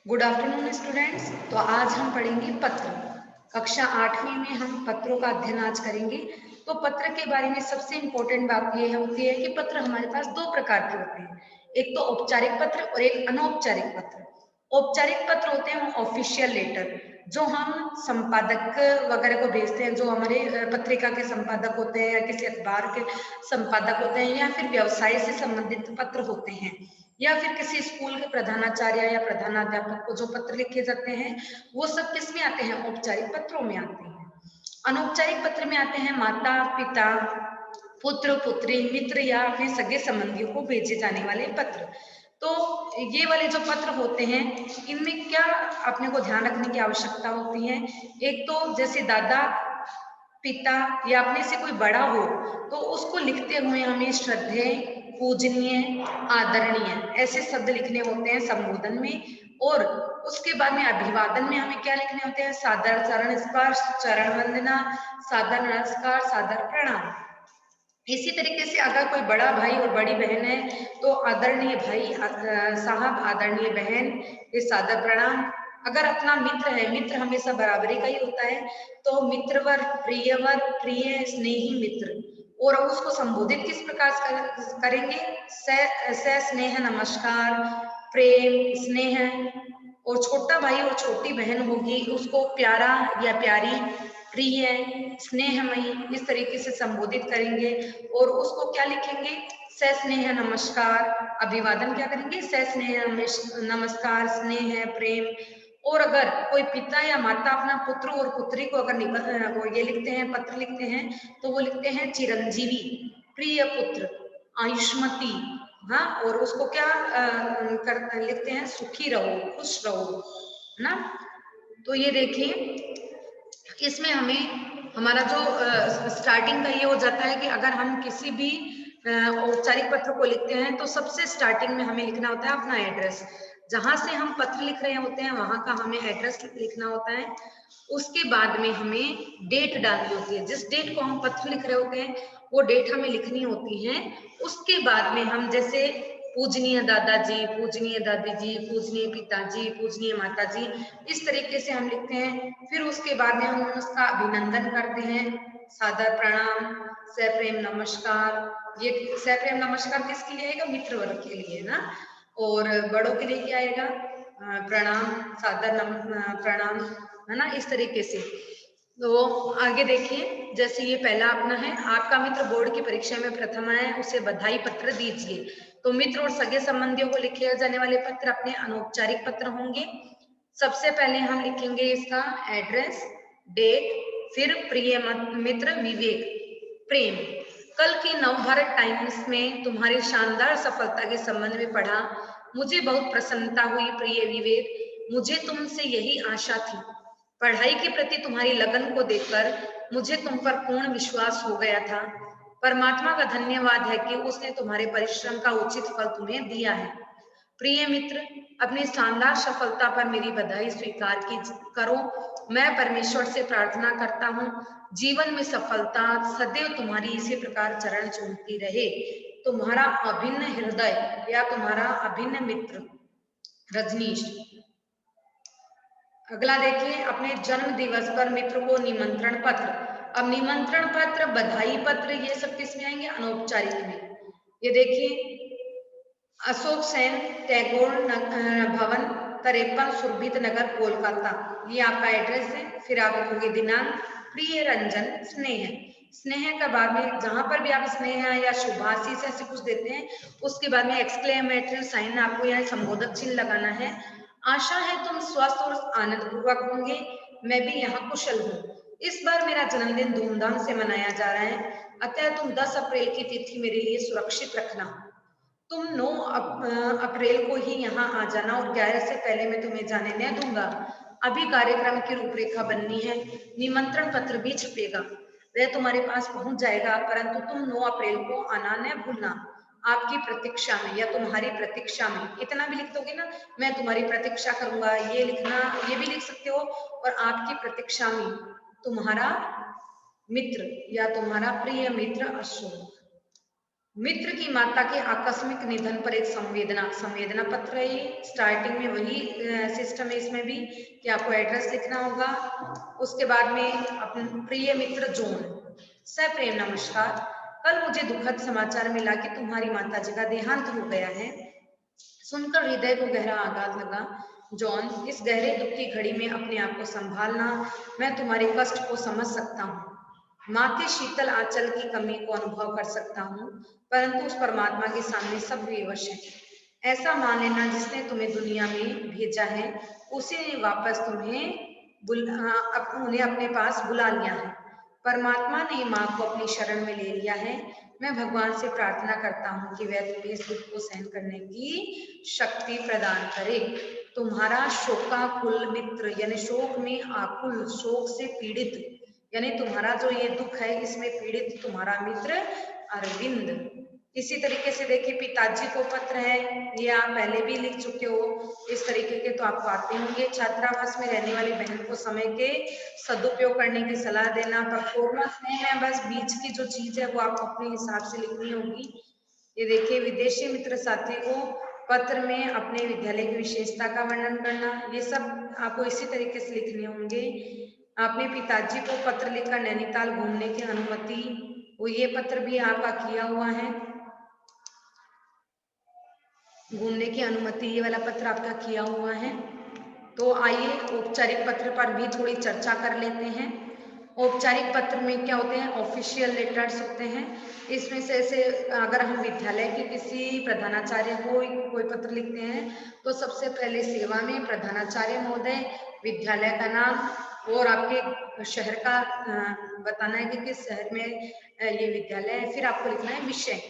Good afternoon students. तो आज हम पढ़ेंगे पत्र। कक्षा 8वीं में हम पत्रों का अध्ययन आज करेंगे। तो पत्र के बारे में सबसे इम्पोर्टेंट बात यह होती है कि पत्र हमारे पास दो प्रकार के होते हैं, एक तो औपचारिक पत्र और एक अनौपचारिक पत्र। औपचारिक पत्र होते हैं वो ऑफिशियल लेटर, जो हम संपादक वगैरह को भेजते हैं, जो हमारे पत्रिका के संपादक होते हैं या किसी अखबार के संपादक होते हैं, या फिर व्यवसाय से संबंधित पत्र होते हैं, या फिर किसी स्कूल के प्रधानाचार्य या प्रधानाध्यापक को जो पत्र लिखे जाते हैं, वो सब किस में आते हैं? औपचारिक पत्रों में आते हैं। अनौपचारिक पत्र में आते हैं माता पिता, पुत्र पुत्री, मित्र या अपने सगे संबंधियों को भेजे जाने वाले पत्र। तो ये वाले जो पत्र होते हैं, इनमें क्या अपने को ध्यान रखने की आवश्यकता होती है? एक तो जैसे दादा पिता या अपने से कोई बड़ा हो तो उसको लिखते हुए हमें श्रद्धेय, पूजनीय, आदरणीय ऐसे शब्द लिखने होते हैं संबोधन में। और उसके बाद में अभिवादन में हमें क्या लिखने होते हैं? सादर चरण स्पर्श, चरण वंदना, सादर नमस्कार, सादर प्रणाम। इसी तरीके से अगर कोई बड़ा भाई और बड़ी बहन है तो आदरणीय भाई साहब, आदरणीय बहन, ये सादर प्रणाम। अगर अपना मित्र है, मित्र हमेशा बराबरी का ही होता है, तो मित्रवर, प्रियवर, प्रिय, स्नेही मित्र। और उसको संबोधित किस प्रकार करेंगे? स स्नेह नमस्कार, प्रेम, स्नेह। और छोटा भाई और छोटी बहन होगी, उसको प्यारा या प्यारी, प्रिय, स्नेहमयी, इस तरीके से संबोधित करेंगे। और उसको क्या लिखेंगे? सस्नेह नमस्कार। अभिवादन क्या करेंगे? सस्नेह नमस्कार, स्नेह, प्रेम। और अगर कोई पिता या माता अपना पुत्र और पुत्री को अगर वो ये लिखते हैं, पत्र लिखते हैं, तो वो लिखते हैं चिरंजीवी, प्रिय पुत्र, आयुष्मती। हाँ, और उसको क्या लिखते हैं? सुखी रहो, खुश रहो, है ना। तो ये देखिए, इसमें हमें हमारा जो स्टार्टिंग का ये हो जाता है कि अगर हम किसी भी औपचारिक पत्र को लिखते हैं तो सबसे स्टार्टिंग में हमें लिखना होता है अपना एड्रेस। जहां से हम पत्र लिख रहे होते हैं वहां का हमें एड्रेस लिखना होता है। उसके बाद में हमें डेट डालनी होती है, जिस डेट को हम पत्र लिख रहे होते हैं वो डेट हमें लिखनी होती है। उसके बाद में हम जैसे पूजनीय दादाजी, पूजनीय दादी जी, पूजनीय पिताजी, पूजनीय माताजी, इस तरीके से हम लिखते हैं। फिर उसके बाद में हम उसका अभिनंदन करते हैं, सादर प्रणाम, सप्रेम नमस्कार। ये सप्रेम नमस्कार किसके लिए आएगा? मित्र वर्ग के लिए ना। और बड़ों के लिए क्या आएगा? प्रणाम, सादर प्रणाम, है ना, इस तरीके से। तो आगे देखिए, जैसे ये पहला अपना है, आपका मित्र बोर्ड की परीक्षा में प्रथम आया है, उसे बधाई पत्र दीजिए। तो मित्र और सगे संबंधियों को लिखे जाने वाले पत्र अपने अनौपचारिक पत्र होंगे। सबसे पहले हम लिखेंगे इसका एड्रेस, डेट, फिर प्रिय मित्र विवेक, प्रेम। कल की नवभारत टाइम्स में तुम्हारी शानदार सफलता के संबंध में पढ़ा, मुझे बहुत प्रसन्नता हुई प्रिय विवेक। मुझे तुमसे यही आशा थी। पढ़ाई के प्रति तुम्हारी लगन को देखकर मुझे तुम पर पूर्ण विश्वास हो गया था। परमात्मा का धन्यवाद है कि उसने तुम्हारे परिश्रम का उचित फल तुम्हें दिया है। प्रिय मित्र, अपनी शानदार सफलता पर मेरी बधाई स्वीकार की करो। मैं परमेश्वर से प्रार्थना करता हूँ जीवन में सफलता सदैव तुम्हारी इसी प्रकार चरण चूमती रहे। तुम्हारा अभिन्न हृदय या तुम्हारा अभिन्न मित्र रजनीश। अगला देखिए, अपने जन्म दिवस पर मित्र को निमंत्रण पत्र। अब निमंत्रण पत्र, बधाई पत्र, ये सब किस में आएंगे? अनौपचारिक में। ये देखिए, अशोक सेन, टैगोर भवन, 53, सुरभित नगर, कोलकाता, ये आपका एड्रेस है। फिर आप लिखोगे दिनांक, प्रिय रंजन, स्नेह। स्नेह का बाद में जहां पर भी आप स्नेह या शुभाशीष ऐसे कुछ देते हैं, उसके बाद में एक्सक्लेमेटरी साइन आपको यहाँ संबोधक चिन्ह लगाना है। आशा है तुम स्वस्थ और आनंद पूर्वक होंगे, मैं भी यहाँ कुशल हूँ। इस बार मेरा जन्मदिन धूमधाम से मनाया जा रहा है, अतः तुम 10 अप्रैल की तिथि मेरे लिए सुरक्षित रखना। तुम 9 अप्रैल को ही यहाँ आ जाना और 11 से पहले मैं तुम्हें जाने न दूंगा। अभी कार्यक्रम की रूपरेखा बननी है, निमंत्रण पत्र भी छपेगा, वह तुम्हारे पास पहुंच जाएगा, परंतु तुम 9 अप्रैल को आना न भूलना। आपकी प्रतीक्षा में या तुम्हारी प्रतीक्षा में, इतना भी लिख दोगे ना, मैं तुम्हारी प्रतीक्षा करूंगा, ये लिखना, ये भी लिख सकते हो। और आपकी प्रतीक्षा में तुम्हारा मित्र या तुम्हारा प्रिय मित्र अशोक। मित्र की माता के आकस्मिक निधन पर एक संवेदना पत्र है। ये स्टार्टिंग में वही सिस्टम है इसमें भी कि आपको एड्रेस लिखना होगा। उसके बाद में अपने प्रिय मित्र जॉन, सप्रेम नमस्कार, कल मुझे दुखद समाचार मिला कि तुम्हारी माता जी का देहांत हो गया है। सुनकर हृदय को गहरा आघात लगा। जॉन, इस गहरे दुख की घड़ी में अपने आप को संभालना। मैं तुम्हारे कष्ट को समझ सकता हूँ, माँ के शीतल आंचल की कमी को अनुभव कर सकता हूँ, परंतु उस परमात्मा के सामने सब विवश है। ऐसा मान लेना जिसने तुम्हें दुनिया में भेजा है उसी ने वापस उन्हें अपने पास बुला लिया है। परमात्मा ने माँ को अपनी शरण में ले लिया है। मैं भगवान से प्रार्थना करता हूँ कि वह तुम्हें इस दुख को सहन करने की शक्ति प्रदान करे। तुम्हारा शोकाकुल मित्र, यानी शोक में आकुल, शोक से पीड़ित, यानी तुम्हारा जो ये दुख है इसमें पीड़ित तुम्हारा मित्र अरविंद। इसी तरीके से देखिए पिताजी को पत्र है, ये आप पहले भी लिख चुके हो, इस तरीके के तो आपको आते होंगे। छात्रावास में रहने वाली बहन को समय के सदुपयोग करने की सलाह देना। परफॉर्मेंस नहीं है, बस बीच की जो चीज है वो आपको अपने हिसाब से लिखनी होगी। ये देखिए विदेशी मित्र साथी को पत्र में अपने विद्यालय की विशेषता का वर्णन करना, ये सब आपको इसी तरीके से लिखने होंगे। अपने पिताजी को पत्र लिखकर नैनीताल घूमने की अनुमति, वो ये पत्र भी आपका किया हुआ है। घूमने की अनुमति, ये वाला पत्र आपका किया हुआ है। तो आइए औपचारिक पत्र पर भी थोड़ी चर्चा कर लेते हैं। औपचारिक पत्र में क्या होते हैं, ऑफिशियल लेटर्स होते हैं। इसमें से ऐसे अगर हम विद्यालय के किसी प्रधानाचार्य को कोई पत्र लिखते हैं तो सबसे पहले सेवा में प्रधानाचार्य महोदय, विद्यालय का नाम और आपके शहर का बताना है कि किस शहर में ये विद्यालय है। फिर आपको लिखना है विषय।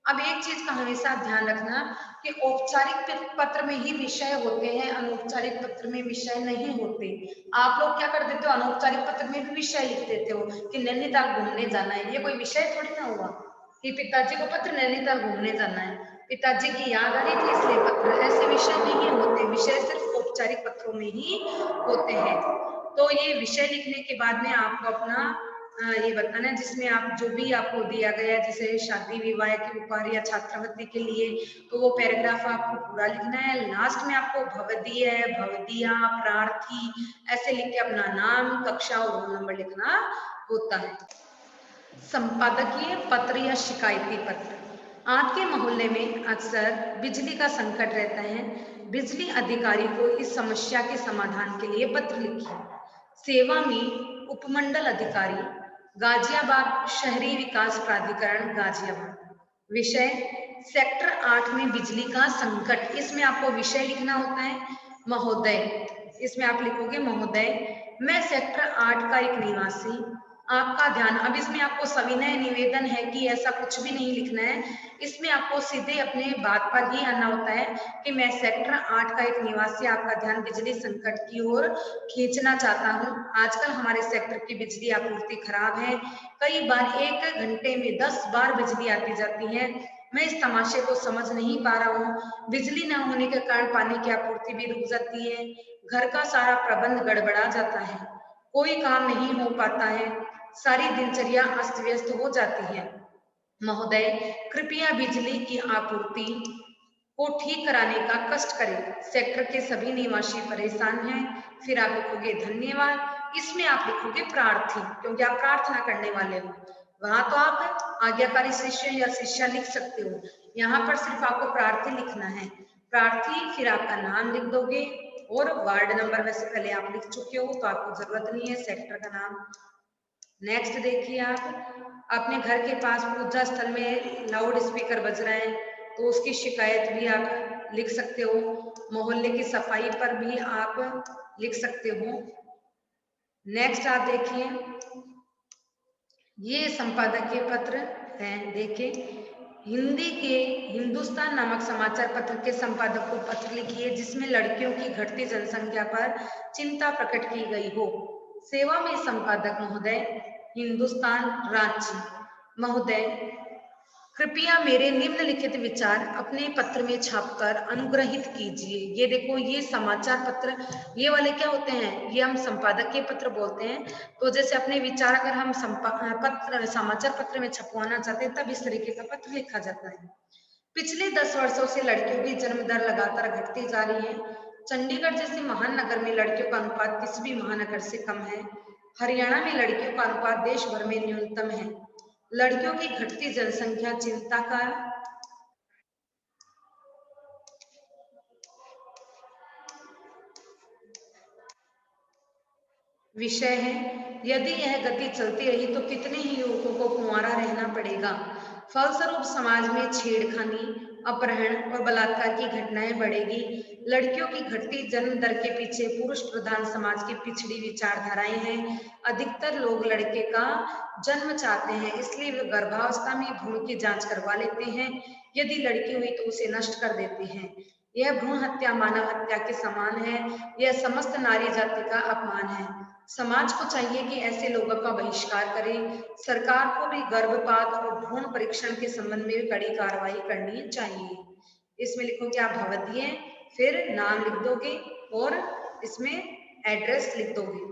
अब एक चीज का हमेशा ध्यान रखना कि औपचारिक पत्र में ही विषय होते हैं, अनौपचारिक पत्र में विषय नहीं होते। आप लोग क्या कर देते हो, अनौपचारिक पत्र में भी विषय लिख देते हो कि नैनीताल घूमने जाना है। ये कोई विषय थोड़ी ना हुआ कि पिताजी को पत्र नैनीताल घूमने जाना है, पिताजी की याद आ रही थी इसलिए पत्र। ऐसे विषय नहीं होते, विषय सिर्फ औपचारिक पत्रों में ही होते हैं। तो ये विषय लिखने के बाद में आपको अपना ये बताना है जिसमें आप जो भी आपको दिया गया है, जैसे शादी विवाह के उपहार या छात्रवृत्ति के लिए, तो वो पैराग्राफ आपको पूरा लिखना है। लास्ट में आपको भवदीय, भवदिया, प्रार्थी ऐसे लिख के अपना नाम, कक्षा और रोल नंबर लिखना होता है। संपादकीय पत्र या शिकायती पत्र। आपके मोहल्ले में अक्सर बिजली का संकट रहता है। बिजली अधिकारी को इस समस्या के समाधान के लिए पत्र लिखिए। सेवा में उपमंडल अधिकारी, गाजियाबाद शहरी विकास प्राधिकरण गाजियाबाद। विषय सेक्टर 8 में बिजली का संकट। इसमें आपको विषय लिखना होता है महोदय, इसमें आप लिखोगे महोदय, मैं सेक्टर 8 का एक निवासी, आपका ध्यान। अब इसमें आपको सविनय निवेदन है कि ऐसा कुछ भी नहीं लिखना है, इसमें आपको सीधे अपने बात पर ही आना होता है कि मैं सेक्टर 8 का एक निवासी आपका ध्यान बिजली संकट की ओर खींचना चाहता हूँ। आजकल हमारे सेक्टर की बिजली आपूर्ति खराब है, कई बार 1 घंटे में 10 बार बिजली आती जाती है। मैं इस तमाशे को समझ नहीं पा रहा हूँ। बिजली न होने के कारण पानी की आपूर्ति भी रुक जाती है, घर का सारा प्रबंध गड़बड़ा जाता है, कोई काम नहीं हो पाता है, सारी दिनचर्या अस्त व्यस्त हो जाती है। महोदय, कृपया बिजली की आपूर्ति को ठीक कराने का कष्ट करें। सेक्टर के सभी निवासी परेशान हैं। फिर आप लिखोगे धन्यवाद, इसमें आप लिखोगे प्रार्थी, क्योंकि आप प्रार्थना करने वाले हो। वहां तो आप आज्ञाकारी शिष्य या शिष्या लिख सकते हो, यहाँ पर सिर्फ आपको प्रार्थी लिखना है। प्रार्थी, फिर आपका नाम लिख दोगे और वार्ड नंबर वैसे पहले आप लिख चुके हो तो आपको जरूरत नहीं है, सेक्टर का नाम। नेक्स्ट देखिए, आप अपने घर के पास पूजा स्थल में लाउड स्पीकर बज रहे हैं तो उसकी शिकायत भी आप लिख सकते हो। मोहल्ले की सफाई पर भी आप लिख सकते हो। नेक्स्ट आप देखिए, ये संपादकीय पत्र हैं। देखिए, हिंदी के हिंदुस्तान नामक समाचार पत्र के संपादक को पत्र लिखिए जिसमें लड़कियों की घटती जनसंख्या पर चिंता प्रकट की गई हो। सेवा में संपादक महोदय, हिंदुस्तान रांची। महोदय, कृपया मेरे निम्नलिखित विचार अपने पत्र में छापकर अनुग्रहित कीजिए। ये देखो, ये समाचार पत्र, ये वाले क्या होते हैं, ये हम संपादकीय पत्र बोलते हैं। तो जैसे अपने विचार अगर हम समाचार पत्र में छपवाना चाहते हैं तब इस तरीके का पत्र लिखा जाता है। पिछले 10 वर्षों से लड़कियों की जन्म दर लगातार घटती जा रही है। चंडीगढ़ जैसे महान नगर में लड़कियों का अनुपात किसी भी महानगर से कम है। हरियाणा में लड़कियों का अनुपात देश भर में न्यूनतम है। लड़कियों की घटती जनसंख्या चिंता का विषय है। यदि यह गति चलती रही तो कितने ही युवकों को कुंवारा रहना पड़ेगा। फलस्वरूप समाज में छेड़खानी, अपहरण और बलात्कार की घटनाएं बढ़ेगी। लड़कियों की घटती जन्म दर के पीछे पुरुष प्रधान समाज की पिछड़ी विचारधाराएं हैं। अधिकतर लोग लड़के का जन्म चाहते हैं, इसलिए वे गर्भावस्था में भ्रूण की जांच करवा लेते हैं। यदि लड़की हुई तो उसे नष्ट कर देते हैं। यह भ्रूण हत्या मानव हत्या के समान है। यह समस्त नारी जाति का अपमान है। समाज को चाहिए कि ऐसे लोगों का बहिष्कार करे। सरकार को भी गर्भपात और भ्रूण परीक्षण के संबंध में कड़ी कार्रवाई करनी चाहिए। इसमें लिखोगे आप भवदीय, फिर नाम लिख दोगे और इसमें एड्रेस लिख दोगे।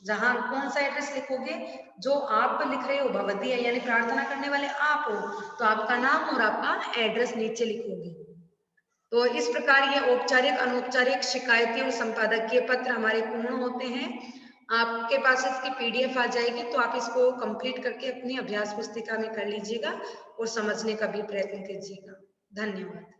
जहां कौन सा एड्रेस लिखोगे, जो आप लिख रहे हो भवदीय यानी प्रार्थना करने वाले आप हो, तो आपका नाम और आपका एड्रेस नीचे लिखोगे। तो इस प्रकार ये औपचारिक अनौपचारिक शिकायती और संपादकीय पत्र हमारे पूर्ण होते हैं। आपके पास इसकी पीडीएफ आ जाएगी, तो आप इसको कंप्लीट करके अपनी अभ्यास पुस्तिका में कर लीजिएगा और समझने का भी प्रयत्न कीजिएगा। धन्यवाद।